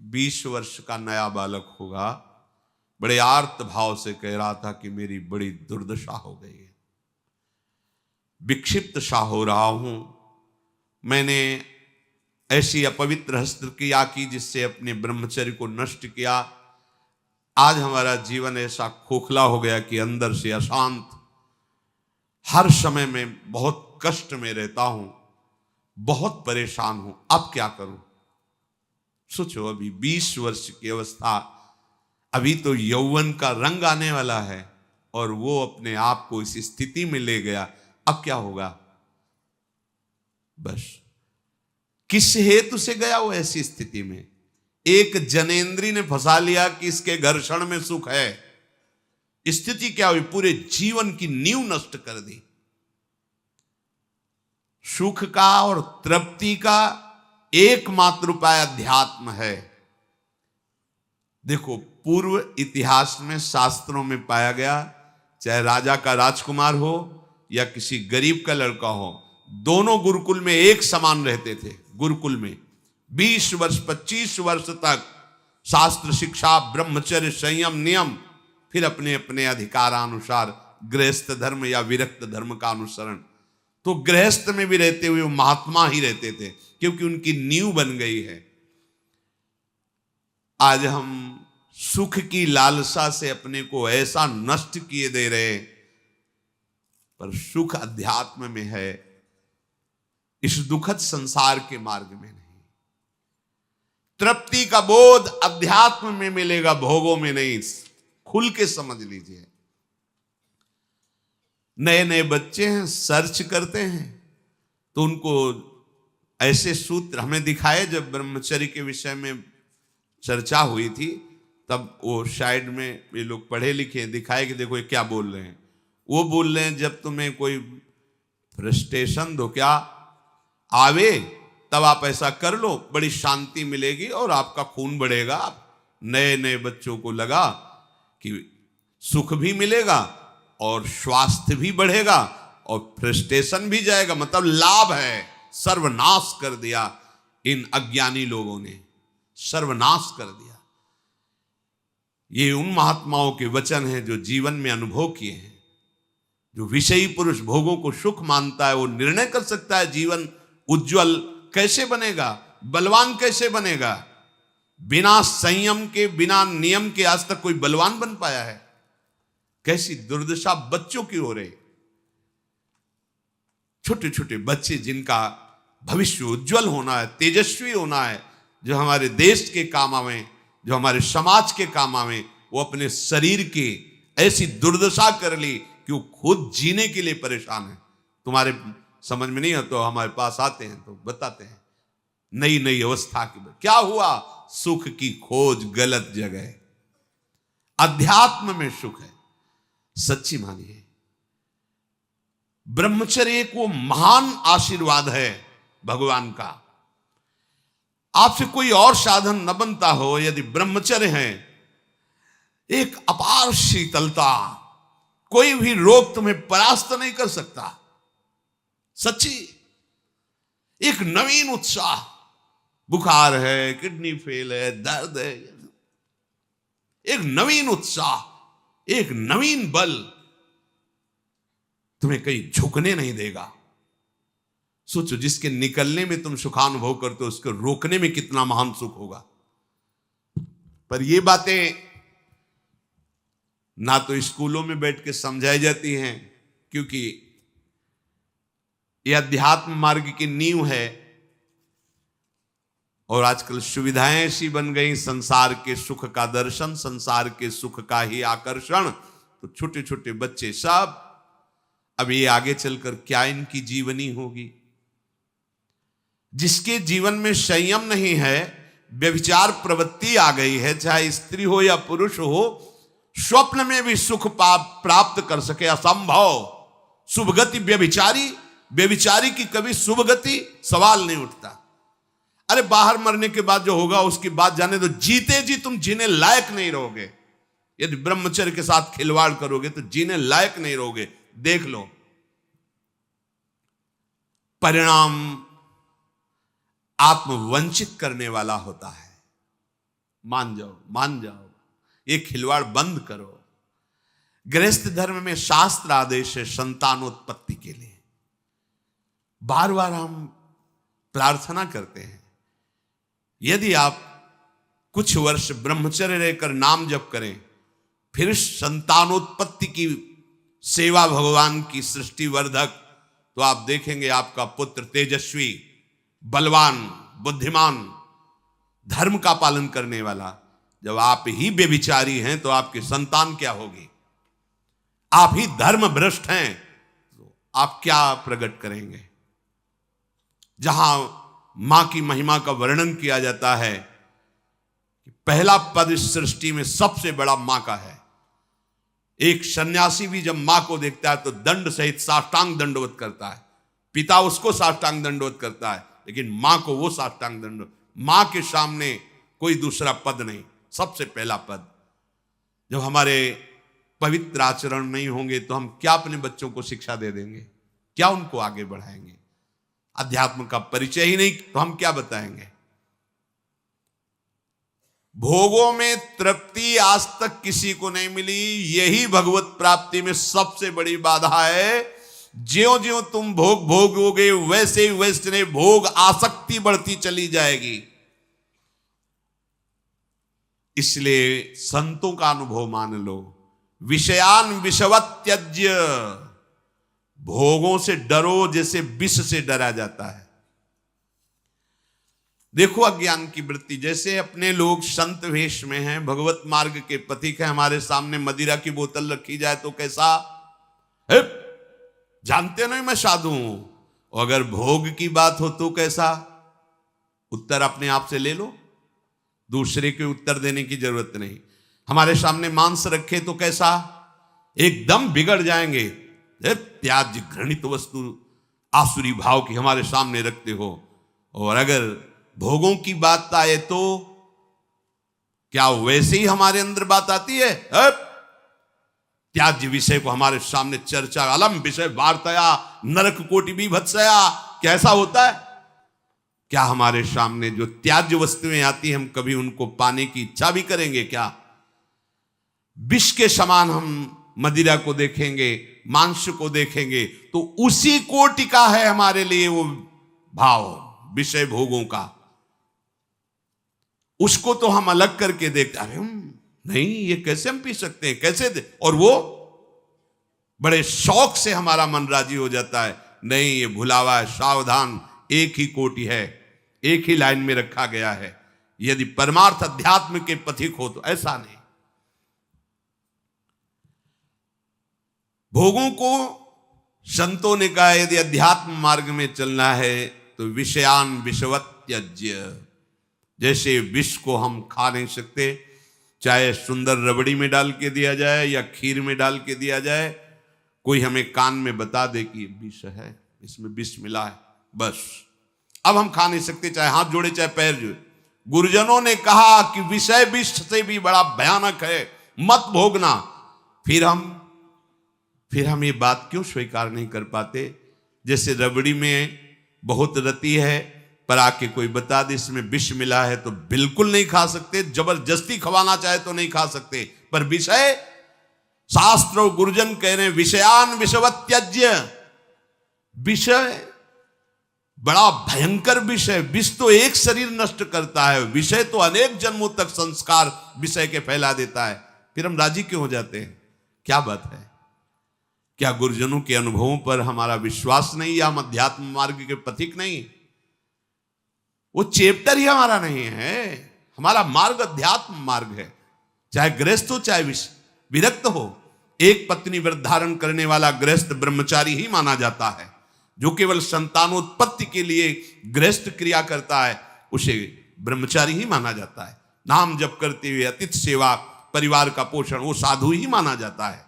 20 वर्ष का नया बालक होगा, बड़े आर्त भाव से कह रहा था कि मेरी बड़ी दुर्दशा हो गई है, विक्षिप्त सा हो रहा हूं, मैंने ऐसी अपवित्र हस्तक्रिया की जिससे अपने ब्रह्मचर्य को नष्ट किया। आज हमारा जीवन ऐसा खोखला हो गया कि अंदर से अशांत, हर समय में बहुत कष्ट में रहता हूं, बहुत परेशान हूं, अब क्या करूं। सोचो, अभी 20 वर्ष की अवस्था, अभी तो यौवन का रंग आने वाला है और वो अपने आप को इस स्थिति में ले गया, अब क्या होगा। बस किस हेतु से गया वो ऐसी स्थिति में। एक जनेंद्री ने फंसा लिया कि इसके घर्षण में सुख है, स्थिति क्या हुई, पूरे जीवन की नींव नष्ट कर दी। सुख का और तृप्ति का एकमात्र उपाय अध्यात्म है। देखो, पूर्व इतिहास में शास्त्रों में पाया गया, चाहे राजा का राजकुमार हो या किसी गरीब का लड़का हो, दोनों गुरुकुल में एक समान रहते थे। गुरुकुल में 20 वर्ष 25 वर्ष तक शास्त्र शिक्षा, ब्रह्मचर्य, संयम, नियम, फिर अपने अपने अधिकारानुसार गृहस्थ धर्म या विरक्त धर्म का अनुसरण। तो गृहस्थ में भी रहते हुए वो महात्मा ही रहते थे, क्योंकि उनकी नींव बन गई है। आज हम सुख की लालसा से अपने को ऐसा नष्ट किए दे रहे, पर सुख अध्यात्म में है, इस दुखद संसार के मार्ग में नहीं। तृप्ति का बोध अध्यात्म में मिलेगा, भोगों में नहीं। खुल के समझ लीजिए। नए नए बच्चे हैं, सर्च करते हैं तो उनको ऐसे सूत्र हमें दिखाए। जब ब्रह्मचर्य के विषय में चर्चा हुई थी तब वो साइड में ये लोग पढ़े लिखे दिखाए कि देखो ये क्या बोल रहे हैं। वो बोल रहे हैं जब तुम्हें कोई फ्रस्ट्रेशन धोखा आवे तब आप ऐसा कर लो, बड़ी शांति मिलेगी और आपका खून बढ़ेगा। नए नए बच्चों को लगा कि सुख भी मिलेगा और स्वास्थ्य भी बढ़ेगा और फ्रस्ट्रेशन भी जाएगा, मतलब लाभ है। सर्वनाश कर दिया इन अज्ञानी लोगों ने, सर्वनाश कर दिया। ये उन महात्माओं के वचन हैं जो जीवन में अनुभव किए हैं। जो विषयी पुरुष भोगों को सुख मानता है वो निर्णय कर सकता है जीवन उज्जवल कैसे बनेगा, बलवान कैसे बनेगा। बिना संयम के, बिना नियम के आज तक कोई बलवान बन पाया है। कैसी दुर्दशा बच्चों की हो रही। छोटे छोटे बच्चे जिनका भविष्य उज्जवल होना है, तेजस्वी होना है, जो हमारे देश के काम आवे, जो हमारे समाज के काम आवे, वो अपने शरीर की ऐसी दुर्दशा कर ली कि वो खुद जीने के लिए परेशान है। तुम्हारे समझ में नहीं है तो हमारे पास आते हैं तो बताते हैं नई नई अवस्था की क्या हुआ। सुख की खोज गलत जगह। अध्यात्म में सुख है, सच्ची मानिए। ब्रह्मचर्य एक वो महान आशीर्वाद है भगवान का। आपसे कोई और साधन न बनता हो, यदि ब्रह्मचर्य है, एक अपार शीतलता, कोई भी रोग तुम्हें परास्त नहीं कर सकता। सच्ची एक नवीन उत्साह, बुखार है, किडनी फेल है, दर्द है, एक नवीन उत्साह, एक नवीन बल तुम्हें कहीं झुकने नहीं देगा। सोचो, जिसके निकलने में तुम सुखानुभव करते हो उसको रोकने में कितना महान सुख होगा। पर ये बातें ना तो स्कूलों में बैठ के समझाई जाती हैं, क्योंकि यह अध्यात्म मार्ग की नींव है। और आजकल सुविधाएं ऐसी बन गई, संसार के सुख का दर्शन, संसार के सुख का ही आकर्षण। तो छोटे छोटे बच्चे सब, अब ये आगे चलकर क्या इनकी जीवनी होगी। जिसके जीवन में संयम नहीं है, व्यभिचार प्रवृत्ति आ गई है, चाहे स्त्री हो या पुरुष हो, स्वप्न में भी सुख प्राप्त कर सके असंभव। शुभ गति व्यभिचारी, व्यभिचारी की कभी शुभ गति सवाल नहीं उठता। अरे बाहर मरने के बाद जो होगा उसकी बात जाने दो, जीते जी तुम जीने लायक नहीं रहोगे। यदि ब्रह्मचर्य के साथ खिलवाड़ करोगे तो जीने लायक नहीं रहोगे। देख लो परिणाम आत्मवंचित करने वाला होता है। मान जाओ, मान जाओ, ये खिलवाड़ बंद करो। गृहस्थ धर्म में शास्त्र आदेश है संतानोत्पत्ति के लिए। बार बार हम प्रार्थना करते हैं, यदि आप कुछ वर्ष ब्रह्मचर्य रहकर नाम जप करें, फिर संतानोत्पत्ति की सेवा भगवान की सृष्टि वर्धक, तो आप देखेंगे आपका पुत्र तेजस्वी, बलवान, बुद्धिमान, धर्म का पालन करने वाला। जब आप ही बेविचारी हैं तो आपकी संतान क्या होगी? आप ही धर्म भ्रष्ट हैं तो आप क्या प्रकट करेंगे? जहां मां की महिमा का वर्णन किया जाता है कि पहला पद इस सृष्टि में सबसे बड़ा मां का है। एक सन्यासी भी जब मां को देखता है तो दंड सहित साष्टांग दंडवत करता है। पिता उसको साष्टांग दंडवत करता है, लेकिन मां को वो साष्टांग दंडवत। मां के सामने कोई दूसरा पद नहीं, सबसे पहला पद। जब हमारे पवित्र आचरण नहीं होंगे तो हम क्या अपने बच्चों को शिक्षा दे देंगे? क्या उनको आगे बढ़ाएंगे? अध्यात्म का परिचय ही नहीं तो हम क्या बताएंगे? भोगों में तृप्ति आज तक किसी को नहीं मिली, यही भगवत प्राप्ति में सबसे बड़ी बाधा है। ज्यों ज्यों तुम भोग भोगोगे वैसे वैसे भोग आसक्ति बढ़ती चली जाएगी। इसलिए संतों का अनुभव मान लो, विषयान विषवत त्यज्य, भोगों से डरो जैसे विष से डरा जाता है। देखो अज्ञान की वृत्ति, जैसे अपने लोग संत वेश में हैं, भगवत मार्ग के पथिक हैं, हमारे सामने मदिरा की बोतल रखी जाए तो कैसा? जानते नहीं मैं साधु हूं। और अगर भोग की बात हो तो कैसा? उत्तर अपने आप से ले लो, दूसरे के उत्तर देने की जरूरत नहीं। हमारे सामने मांस रखे तो कैसा? एकदम बिगड़ जाएंगे। त्याज्य घृणित वस्तु आसुरी भाव की हमारे सामने रखते हो। और अगर भोगों की बात आए तो क्या वैसे ही हमारे अंदर बात आती है? त्याज्य विषय को हमारे सामने चर्चा, अलम विषय वार्तया नरक कोटि बीभत्सया, कैसा होता है? क्या हमारे सामने जो त्याज्य वस्तुएं आती हैं हम कभी उनको पाने की इच्छा भी करेंगे क्या? विष के समान हम मदिरा को देखेंगे, मांस को देखेंगे तो उसी कोटि का है हमारे लिए वो भाव विषय भोगों का। उसको तो हम अलग करके देखते, अरे नहीं ये कैसे हम पी सकते हैं, कैसे दे? और वो बड़े शौक से हमारा मन राजी हो जाता है। नहीं, ये भुलावा है, सावधान, एक ही कोटि है, एक ही लाइन में रखा गया है। यदि परमार्थ अध्यात्म के पथिक हो तो ऐसा नहीं। भोगों को संतों ने कहा यदि अध्यात्म मार्ग में चलना है तो विषयान विषवत त्यज्य। जैसे विष को हम खा नहीं सकते, चाहे सुंदर रबड़ी में डाल के दिया जाए या खीर में डाल के दिया जाए, कोई हमें कान में बता दे कि विष है, इसमें विष मिला है, बस अब हम खा नहीं सकते, चाहे हाथ जोड़े चाहे पैर जोड़े। गुरुजनों ने कहा कि विषय विष से भी बड़ा भयानक है, मत भोगना। फिर हम ये बात क्यों स्वीकार नहीं कर पाते? जैसे रबड़ी में बहुत रति है, पर आके कोई बता दे इसमें विष मिला है तो बिल्कुल नहीं खा सकते, जबरदस्ती खवाना चाहे तो नहीं खा सकते। पर विषय, शास्त्र और गुरुजन कह रहे हैं विषयान विषवत त्यज्य। विषय बड़ा भयंकर विषय। विष तो एक शरीर नष्ट करता है, विषय तो अनेक जन्मों तक संस्कार विषय के फैला देता है। फिर हम राजी क्यों हो जाते हैं? क्या बात है? क्या गुरुजनों के अनुभवों पर हमारा विश्वास नहीं, या हम अध्यात्म मार्ग के पथिक नहीं? वो चैप्टर ही हमारा नहीं है। हमारा मार्ग अध्यात्म मार्ग है, चाहे गृहस्थ हो चाहे विरक्त हो। एक पत्नी व्रत धारण करने वाला गृहस्थ ब्रह्मचारी ही माना जाता है। जो केवल संतानोत्पत्ति के लिए गृहस्थ क्रिया करता है उसे ब्रह्मचारी ही माना जाता है। नाम जप करते हुए अतिथि सेवा, परिवार का पोषण, वो साधु ही माना जाता है।